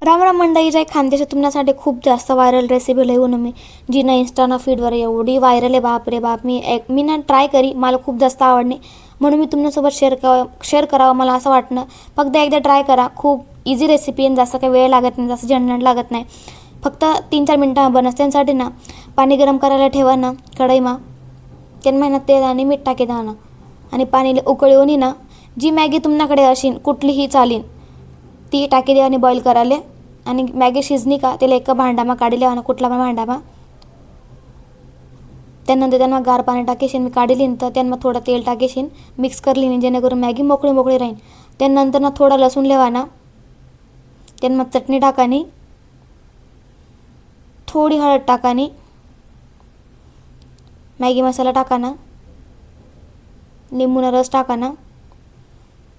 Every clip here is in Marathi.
राम राम मंडळी, जय खानदेश. तुमच्यासाठी खूप जास्त व्हायरल रेसिपी लिहून मी जी ना इंस्टाना फीडवर एवढी व्हायरल आहे, बाप रे बाप. मी ना ट्राय करी, मला खूप जास्त आवडणे म्हणून मी तुमच्यासोबत शेअर करावं मला असं वाटणं. फक्त एकदा ट्राय करा. खूप इझी रेसिपी आहे, जास्त काही वेळ लागत नाही, जास्त झंझट लागत नाही. फक्त 3-4 मिनटं बनस. त्यांसाठी ना पाणी गरम करायला ठेवा ना कढईमा. त्यांना ना तेल आणि मीठ टाकी द्या ना, आणि पाणी उकळून ना जी मॅगी तुमच्याकडे असेल कुठलीही चालीन ती टाकी द्या आणि बॉईल करायला. आणि मॅगी शिजली का त्याला एका भांडामा काढी लिहा ना, कुठला पण भांडामा. त्यानंतर त्यांना गार पाणी टाकेशीन मी काढीलीन, तर त्यांना थोडं तेल टाकेशीन, मिक्स करलीन जेणेकरून मॅगी मोकळी मोकळी राहीन. त्यानंतर ना थोडा लसूण लेवा ना, त्यांना चटणी टाकानी, थोडी हळद टाकानी, मॅगी मसाला टाकाना, लिंबूना रस टाकाना,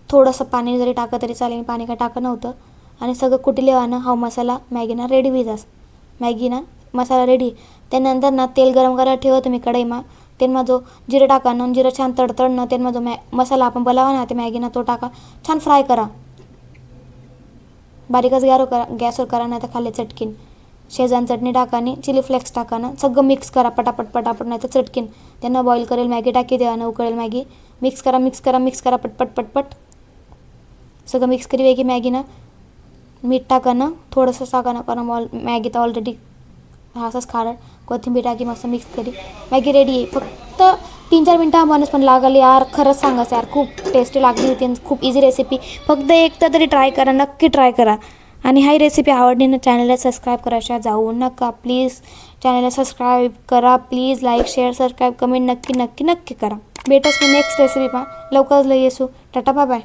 थोडंसं पाणी जरी टाकलं तरी चालेल, पाणी काय टाकं नव्हतं. आणि सगळं कुटी लेवानं हा मसाला मॅगीना रेडी होईजास. मॅगीना मसाला रेडी. त्यानंतर ना तेल गरम करायला ठेवतो मी कढईमा. त्यांना जो जिरं टाकानं, जिरं छान तडतडनं त्यांना जो मसाला आपण बनवा ना ते मॅगीना तो टाका, छान फ्राय करा. बारीकच गॅसवर करा, नाही तर खाली चटकीन. शेजवान चटणी टाकानी, चिली फ्लेक्स टाकानं, सगळं मिक्स करा पटापट पटापट, नाही तर चटकीन. त्यांना बॉईल करेल मॅगी टाकी द्या ना, उकळेल मॅगी. मिक्स करा मिक्स करा मिक्स करा पटपट पटपट. सगळं मिक्स करी वेगी मॅगीनं. मीठ टाकानं, थोडंसं टाकानं, कारण मॅगी तर ऑलरेडी हा असंच खारट. कोथिंबीर टाकी मस्त मिक्स करी. मॅगी रेडी आहे. फक्त 3-4 मिनटं माणूस पण लागली यार. खरंच सांगायचं यार, खूप टेस्टी लागली होती आणि खूप इझी रेसिपी. फक्त एकदा तरी ट्राय करा, नक्की ट्राय करा. आणि ही रेसिपी आवडली ना चॅनलला सबस्क्राईब करायला जाऊ नका प्लीज. चॅनलला सबस्क्राईब करा please. Like share subscribe comment नक्की नक्की नक्की करा. भेटच मी नेक्स्ट रेसिपी पा लवकरच लई येसू. Tata bye bye.